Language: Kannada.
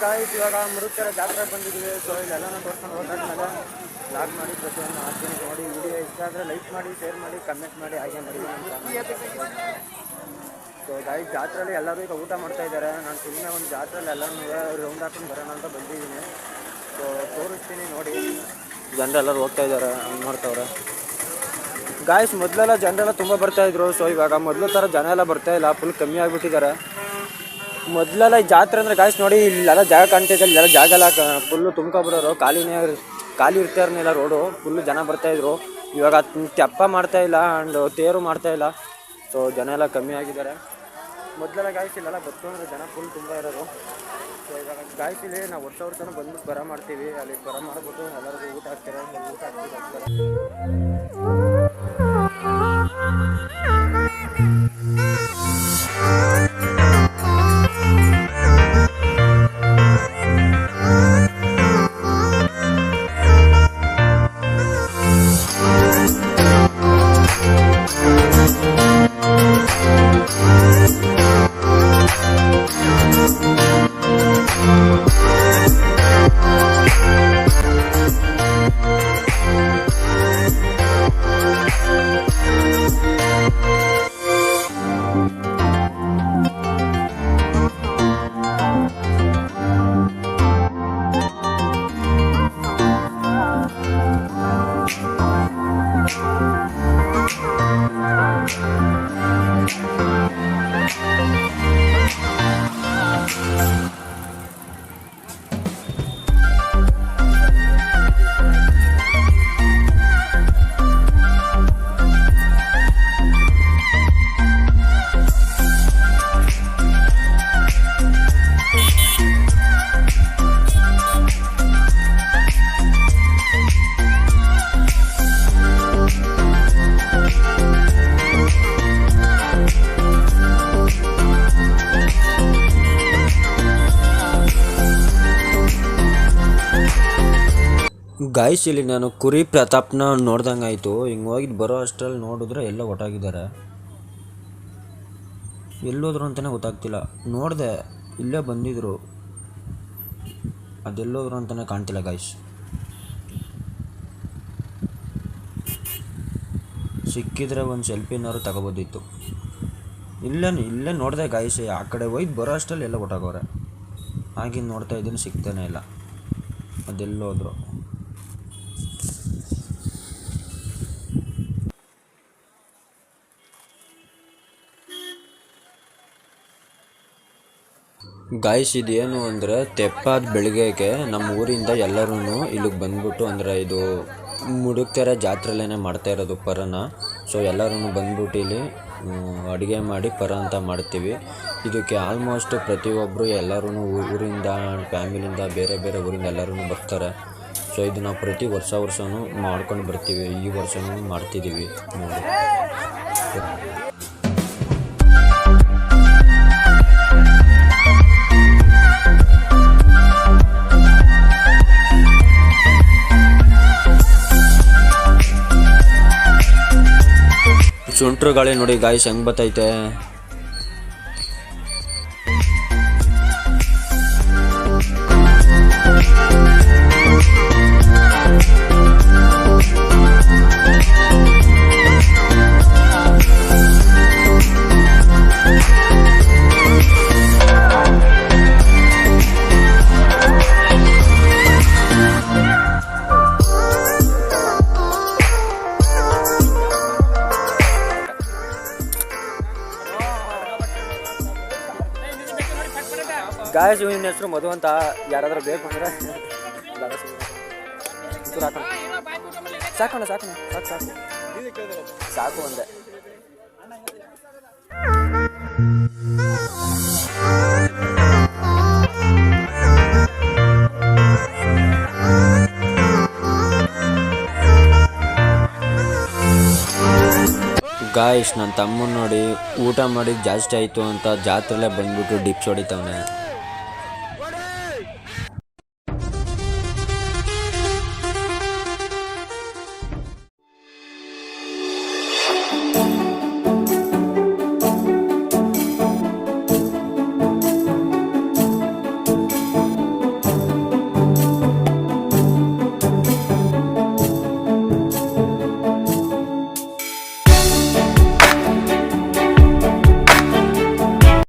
ಗಾಯ್ಸ್ ಇವಾಗ ಮುರುಕೇರ ಜಾತ್ರೆಗೆ ಬಂದಿದ್ದೀವಿ. ಸೊ ಇಲ್ಲೆಲ್ಲನೂ ತೋರಿಸ್ಕೊಂಡು ಹೋದಾದ್ಮೇಲೆ ಲಾಗ್ ಮಾಡಿ ಪ್ರತಿಯೊಂದು ಮಾಡ್ತೀನಿ. ನೋಡಿ ವಿಡಿಯೋ ಇಷ್ಟ ಆದರೆ ಲೈಕ್ ಮಾಡಿ, ಶೇರ್ ಮಾಡಿ, ಕಮೆಂಟ್ ಮಾಡಿ, ಹಾಗೆ ಮಾಡಿ. ಸೊ ಗಾಯ್ಸ್ ಜಾತ್ರೆಯಲ್ಲಿ ಎಲ್ಲರೂ ಈಗ ಊಟ ಮಾಡ್ತಾ ಇದ್ದಾರೆ. ನಾನು ಸುಮ್ಮನೆ ಒಂದು ಜಾತ್ರೆಯಲ್ಲಿ ಎಲ್ಲರೂ ರೌಂಡ್ ಹಾಕೊಂಡು ಬರೋಣ ಅಂತ ಬಂದಿದ್ದೀನಿ. ಸೊ ತೋರಿಸ್ತೀನಿ ನೋಡಿ. ಜನರೆಲ್ಲರೂ ಹೋಗ್ತಾ ಇದ್ದಾರೆ, ಹಂಗೆ ಮಾಡ್ತಾವ್ರೆ. ಗಾಯ್ಸ್ ಮೊದಲೆಲ್ಲ ಜನರೆಲ್ಲ ತುಂಬ ಬರ್ತಾಯಿದ್ರು. ಸೊ ಇವಾಗ ಮೊದಲು ಥರ ಜನ ಎಲ್ಲ ಬರ್ತಾಯಿಲ್ಲ, ಫುಲ್ ಕಮ್ಮಿ ಆಗಿಬಿಟ್ಟಿದ್ದಾರೆ. ಮೊದಲೆಲ್ಲ ಈ ಜಾತ್ರೆ ಅಂದರೆ ಗಾಯ್ಸ್ ನೋಡಿ ಇಲ್ಲೆಲ್ಲ ಜಾಗ ಕಾಣ್ತಿದ್ದೆ, ಇಲ್ಲೆಲ್ಲ ಜಾಗ ಎಲ್ಲ ಫುಲ್ಲು ತುಂಬ್ಕೊಬಿಡೋರು, ಖಾಲಿ ಇರ್ತಾರನಿಲ್ಲ ರೋಡು, ಫುಲ್ಲು ಜನ ಬರ್ತಾಯಿದ್ರು. ಇವಾಗ ತೆಪ್ಪ ಮಾಡ್ತಾಯಿಲ್ಲ ಆ್ಯಂಡ್ ತೇರು ಮಾಡ್ತಾಯಿಲ್ಲ. ಸೊ ಜನ ಎಲ್ಲ ಕಮ್ಮಿ ಆಗಿದ್ದಾರೆ. ಮೊದಲೆಲ್ಲ ಗಾಯ್ಸ್ ಇಲ್ಲೆಲ್ಲ ಬತ್ತು ಅಂದರೆ ಜನ ಫುಲ್ ತುಂಬ ಇರೋರು. ಸೊ ಇವಾಗ ಗಾಯ್ಸ್ ಇಲ್ಲಿ ನಾವು ವರ್ಷನೂ ಬಂದ್ಬಿಟ್ಟು ಬರ ಮಾಡ್ತೀವಿ. ಅಲ್ಲಿ ಬರ ಮಾಡಿಬಿಟ್ಟು ಎಲ್ಲರಿಗೂ ಊಟ ಹಾಕ್ತಾರೆ, ಊಟ ಹಾಕ್ತಾರೆ. ಗಾಯ್ಸ್ ಇಲ್ಲಿ ನಾನು ಕುರಿ ಪ್ರತಾಪ್ನ ನೋಡ್ದಂಗೆ ಆಯಿತು. ಹಿಂಗೆ ಹೋಗಿದ್ದು ಬರೋ ಅಷ್ಟರಲ್ಲಿ ನೋಡಿದ್ರೆ ಎಲ್ಲ ಒಟ್ಟಾಗಿದ್ದಾರೆ. ಎಲ್ಲೋದ್ರು ಅಂತಲೇ ಗೊತ್ತಾಗ್ತಿಲ್ಲ. ನೋಡಿದೆ ಇಲ್ಲೇ ಬಂದಿದ್ರು, ಅದೆಲ್ಲೋದ್ರು ಅಂತಲೇ ಕಾಣ್ತಿಲ್ಲ ಗಾಯ್ಸ್. ಸಿಕ್ಕಿದ್ರೆ ಒಂದು ಸೆಲ್ಫಿನಾರು ತಗೋಬೋದಿತ್ತು. ಇಲ್ಲೇ ನೋಡಿದೆ ಗಾಯ್ಸ್. ಆ ಕಡೆ ಹೋಯ್ತು ಬರೋ ಅಷ್ಟರಲ್ಲಿ ಎಲ್ಲ ಒಟ್ಟಾಗವ್ರೆ. ಹಾಗೆ ನೋಡ್ತಾ ಇದ್ದೀನಿ, ಸಿಗ್ತಾನೆ ಇಲ್ಲ. ಅದೆಲ್ಲೋದ್ರು. ಗಾಯ್ಸ್ ಇದೇನು ಅಂದರೆ ತೆಪ್ಪಾದ ಬೆಳಗ್ಗೆಗೆ ನಮ್ಮ ಊರಿಂದ ಎಲ್ಲರೂ ಇಲ್ಲಿಗೆ ಬಂದ್ಬಿಟ್ಟು, ಅಂದರೆ ಇದು ಮುಡುಕ್ತೆರೆ ಜಾತ್ರೆಲ್ಲೇ ಮಾಡ್ತಾ ಇರೋದು ಪರನ. ಸೊ ಎಲ್ಲರೂ ಬಂದ್ಬಿಟ್ಟು ಇಲ್ಲಿ ಅಡುಗೆ ಮಾಡಿ ಪರ ಅಂತ ಮಾಡ್ತೀವಿ. ಇದಕ್ಕೆ ಆಲ್ಮೋಸ್ಟ್ ಪ್ರತಿಯೊಬ್ಬರು ಎಲ್ಲರೂ ಊರಿಂದ, ಫ್ಯಾಮಿಲಿಯಿಂದ, ಬೇರೆ ಬೇರೆ ಊರಿಂದ ಎಲ್ಲರೂ ಬರ್ತಾರೆ. ಸೊ ಇದು ನಾವು ಪ್ರತಿ ವರ್ಷವೂ ಮಾಡ್ಕೊಂಡು ಬರ್ತೀವಿ. ಈ ವರ್ಷವೂ ಮಾಡ್ತಿದ್ದೀವಿ ನೋಡಿ. ಸುಂಟ್ರು ಗಾಳಿ ನೋಡಿ ಗಾಯ್ಸ್ ಹೆಂಗೆ ಬತ್ತೈತೆ. ಗಾಯ್ಸ್ ಇವನ ಹೆಸರು ಮಧು ಅಂತ. ಯಾರಾದರೂ ಬೇಕು ಅಂದರೆ ಸಾಕೋಣ ಸಾಕು ಒಂದೇ. ಗಾಯ್ಸ್ ನನ್ನ ತಮ್ಮನ ನೋಡಿ ಊಟ ಮಾಡಿದ್ದು ಜಾಸ್ತಿ ಆಯಿತು ಅಂತ ಜಾತ್ರೆಲ್ಲೇ ಬಂದ್ಬಿಟ್ಟು ಡಿಪ್ಸ್ ಹೊಡಿತಾವನೆ.